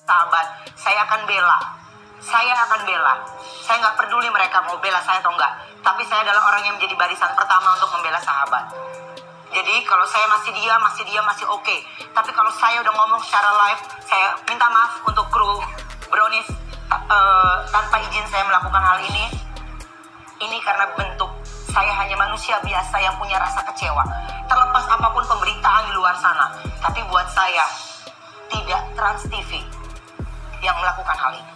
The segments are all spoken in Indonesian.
sahabat, saya akan bela. Saya akan bela. Saya nggak peduli mereka mau bela saya atau enggak. Tapi saya adalah orang yang menjadi barisan pertama untuk membela sahabat. Jadi kalau saya masih oke. Tapi kalau saya udah ngomong secara live, saya minta maaf untuk kru Brownies. Tanpa izin saya melakukan hal ini. Ini karena bentuk saya hanya manusia biasa yang punya rasa kecewa. Terlepas apapun pemberitaan di luar sana. Tapi buat saya, tidak Trans TV yang melakukan hal ini.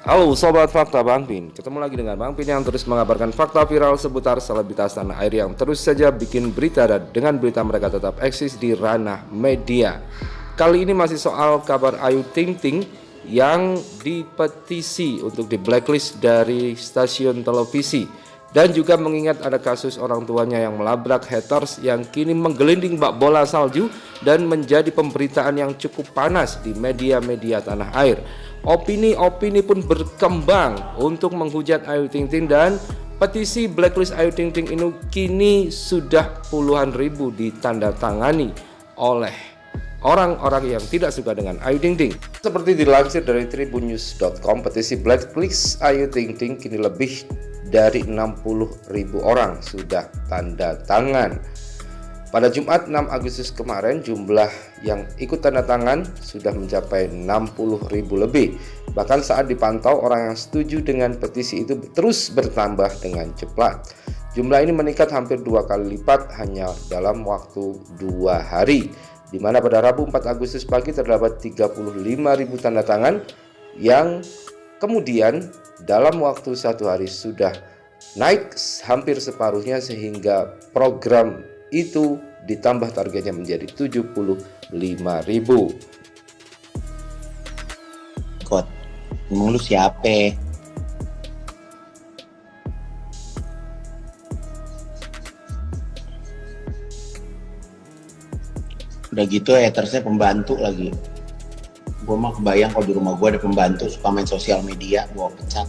Halo Sobat Fakta Bang Pin, ketemu lagi dengan Bang Pin yang terus mengabarkan fakta viral seputar selebritas tanah air yang terus saja bikin berita dan dengan berita mereka tetap eksis di ranah media. Kali ini masih soal kabar Ayu Ting Ting yang dipetisi untuk di blacklist dari stasiun televisi. Dan juga mengingat ada kasus orang tuanya yang melabrak haters yang kini menggelinding bak bola salju dan menjadi pemberitaan yang cukup panas di media-media tanah air. Opini-opini pun berkembang untuk menghujat Ayu Ting Ting dan petisi blacklist Ayu Ting Ting ini kini sudah puluhan ribu ditandatangani oleh orang-orang yang tidak suka dengan Ayu Ting Ting. Seperti dilansir dari tribunnews.com, petisi blacklist Ayu Ting Ting kini lebih dari 60.000 orang sudah tanda tangan. Pada Jumat 6 Agustus kemarin, jumlah yang ikut tanda tangan sudah mencapai 60.000 lebih. Bahkan saat dipantau, orang yang setuju dengan petisi itu terus bertambah dengan cepat. Jumlah ini meningkat hampir 2 kali lipat hanya dalam waktu 2 hari, di mana pada Rabu 4 Agustus pagi terdapat 35.000 tanda tangan yang kemudian dalam waktu 1 hari sudah naik hampir separuhnya, sehingga program itu ditambah targetnya menjadi 75.000. Kot, emang lu siapa? Udah gitu hatersnya pembantu lagi. Gue mah kebayang kalau di rumah gue ada pembantu suka main sosial media, gue pecat.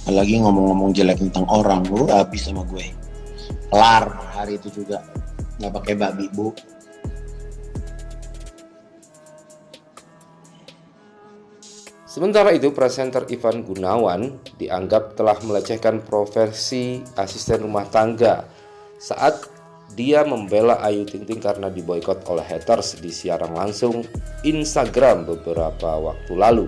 Apalagi ngomong-ngomong jelek tentang orang, lu habis sama gue. Kelar hari itu juga, nggak pakai babi bu. Sementara itu, presenter Ivan Gunawan dianggap telah melecehkan profesi asisten rumah tangga saat dia membela Ayu Ting Ting karena diboikot oleh haters di siaran langsung Instagram beberapa waktu lalu.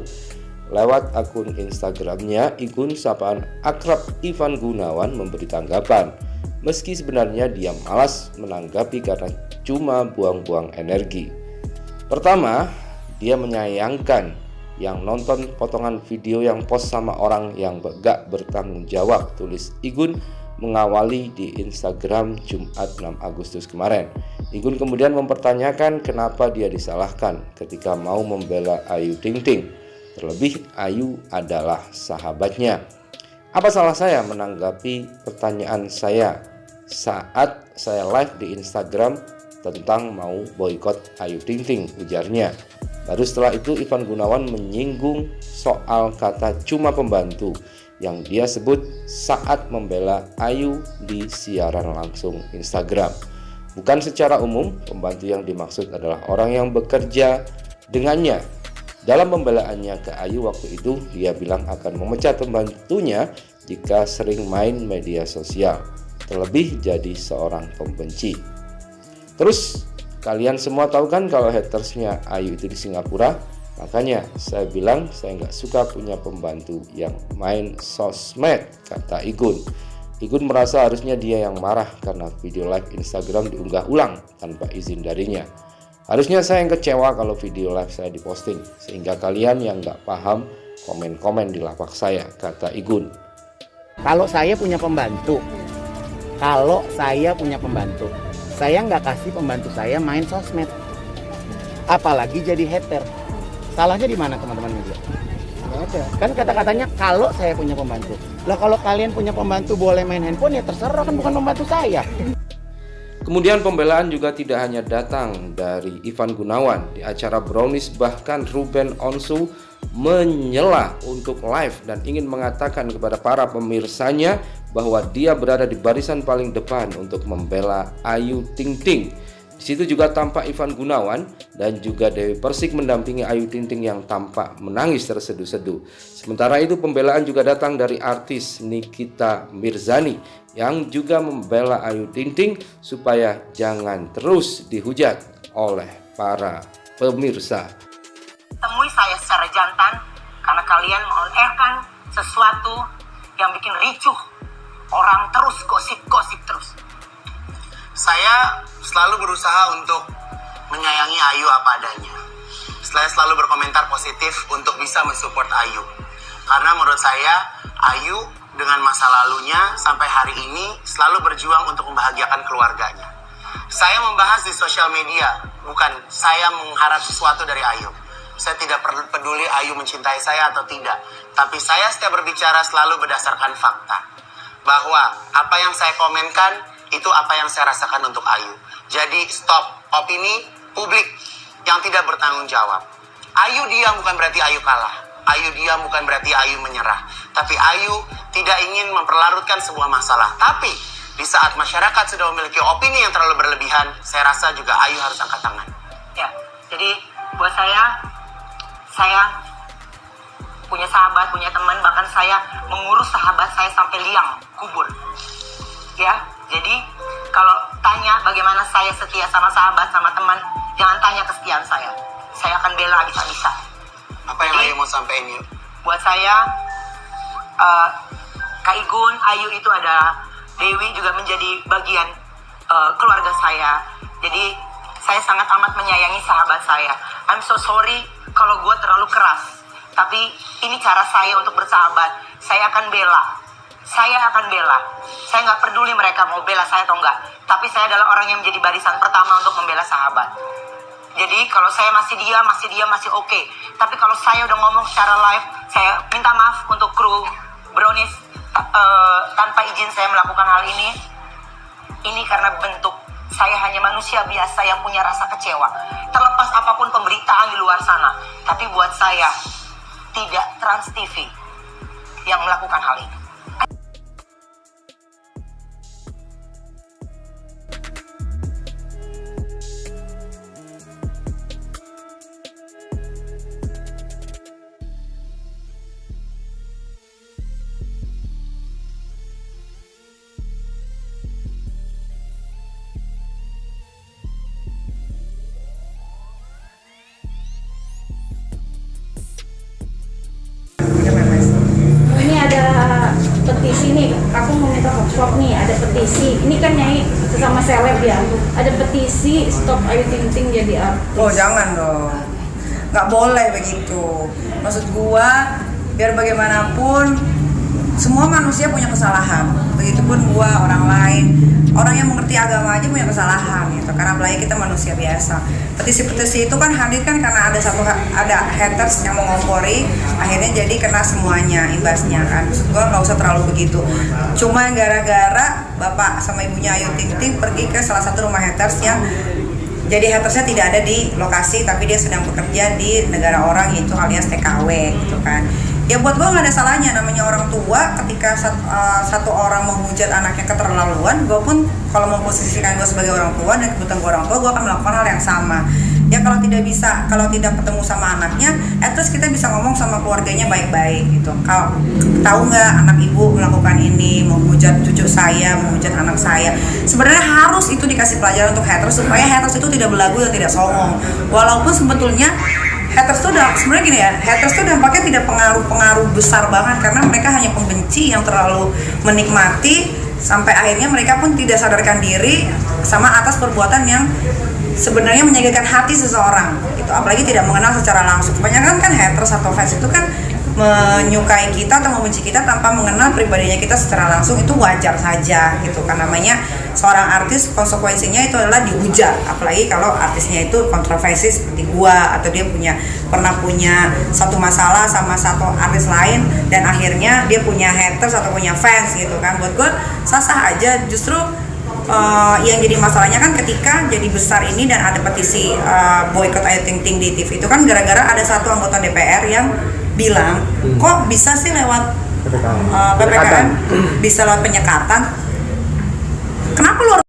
Lewat akun Instagramnya, Igun sapaan akrab Ivan Gunawan memberi tanggapan, meski sebenarnya dia malas menanggapi karena cuma buang-buang energi. Pertama, dia menyayangkan yang nonton potongan video yang post sama orang yang gak bertanggung jawab, tulis Igun mengawali di Instagram Jumat 6 Agustus kemarin. Igun kemudian mempertanyakan kenapa dia disalahkan ketika mau membela Ayu Ting Ting. Terlebih Ayu adalah sahabatnya. Apa salah saya menanggapi pertanyaan saya saat saya live di Instagram tentang mau boikot Ayu Ting Ting, ujarnya. Baru setelah itu Ivan Gunawan menyinggung soal kata cuma pembantu yang dia sebut saat membela Ayu di siaran langsung Instagram. Bukan secara umum, pembantu yang dimaksud adalah orang yang bekerja dengannya. Dalam pembelaannya ke Ayu waktu itu, dia bilang akan memecat pembantunya jika sering main media sosial, terlebih jadi seorang pembenci. Terus, kalian semua tahu kan kalau hatersnya Ayu itu di Singapura? Makanya saya bilang saya nggak suka punya pembantu yang main sosmed, kata Igun. Igun merasa harusnya dia yang marah karena video live Instagram diunggah ulang tanpa izin darinya. Harusnya saya yang kecewa kalau video live saya diposting, sehingga kalian yang nggak paham komen-komen di lapak saya, kata Igun. Kalau saya punya pembantu, saya nggak kasih pembantu saya main sosmed, apalagi jadi hater. Salahnya di mana teman-teman media? Nggak ada. Kan kata-katanya kalau saya punya pembantu. Lah kalau kalian punya pembantu boleh main handphone ya terserah, kan bukan pembantu saya. Kemudian pembelaan juga tidak hanya datang dari Ivan Gunawan. Di acara Brownies bahkan Ruben Onsu menyela untuk live dan ingin mengatakan kepada para pemirsanya bahwa dia berada di barisan paling depan untuk membela Ayu Ting Ting. Di situ juga tampak Ivan Gunawan dan juga Dewi Persik mendampingi Ayu Ting Ting yang tampak menangis terseduh-seduh. Sementara itu pembelaan juga datang dari artis Nikita Mirzani yang juga membela Ayu Ting Ting supaya jangan terus dihujat oleh para pemirsa. Temui saya secara jantan karena kalian on-airkan sesuatu yang bikin ricuh. Orang terus gosip-gosip terus. Saya selalu berusaha untuk menyayangi Ayu apa adanya. Saya selalu berkomentar positif untuk bisa mensupport Ayu. Karena menurut saya, Ayu dengan masa lalunya sampai hari ini selalu berjuang untuk membahagiakan keluarganya. Saya membahas di sosial media, bukan saya mengharap sesuatu dari Ayu. Saya tidak peduli Ayu mencintai saya atau tidak. Tapi saya setiap berbicara selalu berdasarkan fakta. Bahwa apa yang saya komenkan itu apa yang saya rasakan untuk Ayu. Jadi stop opini publik yang tidak bertanggung jawab. Ayu diam bukan berarti Ayu kalah. Ayu diam bukan berarti Ayu menyerah. Tapi Ayu tidak ingin memperlarutkan sebuah masalah. Tapi di saat masyarakat sudah memiliki opini yang terlalu berlebihan, saya rasa juga Ayu harus angkat tangan. Ya, jadi buat saya punya sahabat, punya teman, bahkan saya mengurus sahabat saya sampai liang kubur. Ya, jadi kalau tanya bagaimana saya setia sama sahabat, sama teman, jangan tanya kesetiaan saya. Saya akan bela bisa-bisa. Apa yang Ayu mau sampaikan, Yu? Buat saya, Kak Igun, Ayu itu ada, Dewi juga menjadi bagian keluarga saya. Jadi saya sangat amat menyayangi sahabat saya. I'm so sorry kalau gue terlalu keras. Tapi ini cara saya untuk bersahabat. Saya akan bela. Saya akan bela. Saya nggak peduli mereka mau bela saya atau enggak. Tapi saya adalah orang yang menjadi barisan pertama untuk membela sahabat. Jadi kalau saya masih diam, masih oke. Tapi kalau saya udah ngomong secara live, saya minta maaf untuk kru Brownies. Tanpa izin saya melakukan hal ini. Ini karena bentuk saya hanya manusia biasa yang punya rasa kecewa. Terlepas apapun pemberitaan di luar sana. Tapi buat saya, tidak Trans TV yang melakukan hal ini. Ini ada petisi nih, aku mau minta hotspot nih, ada petisi. Ini kan Nyai sesama seleb ya, ada petisi stop Ayu Ting Ting jadi artis. Oh jangan dong, nggak boleh begitu. Maksud gua, biar bagaimanapun semua manusia punya kesalahan. Begitupun gua, orang lain, orang yang mengerti agama aja punya kesalahan gitu. Karena apalagi kita manusia biasa. Petisi-petisi itu kan hadir kan karena ada haters yang mengompori, akhirnya jadi kena semuanya imbasnya kan. Maksud gua nggak usah terlalu begitu. Cuma gara-gara bapak sama ibunya Ayu Ting Ting pergi ke salah satu rumah haters yang jadi hatersnya tidak ada di lokasi, tapi dia sedang bekerja di negara orang, yaitu alias TKW gitu kan. Ya buat gue nggak ada salahnya, namanya orang tua. Ketika satu orang menghujat anaknya keterlaluan, gue pun kalau memposisikan gue sebagai orang tua dan kebetulan gue orang tua, gue akan melakukan hal yang sama. Ya kalau tidak ketemu sama anaknya, at least kita bisa ngomong sama keluarganya baik-baik gitu. Kalau tahu nggak anak ibu melakukan ini, menghujat cucu saya, menghujat anak saya, sebenarnya harus itu dikasih pelajaran untuk haters supaya haters itu tidak belagu dan tidak songong. Walaupun sebetulnya haters tuh sebenarnya gini ya, haters tuh dampaknya tidak pengaruh besar banget karena mereka hanya pembenci yang terlalu menikmati sampai akhirnya mereka pun tidak sadarkan diri sama atas perbuatan yang sebenarnya menyakitkan hati seseorang gitu, apalagi tidak mengenal secara langsung. Kebanyakan kan haters atau fans itu kan menyukai kita atau membenci kita tanpa mengenal pribadinya kita secara langsung, itu wajar saja gitu kan. Namanya seorang artis, konsekuensinya itu adalah dihujat, apalagi kalau artisnya itu kontroversi seperti gua, atau dia pernah punya satu masalah sama satu artis lain dan akhirnya dia punya haters atau punya fans gitu kan. Buat gua sah-sah aja. Justru yang jadi masalahnya kan ketika jadi besar ini dan ada petisi boykot Ayu Ting Ting di TV, itu kan gara-gara ada satu anggota DPR yang bilang kok bisa sih lewat PPKM bisa lewat penyekatan, kenapa lu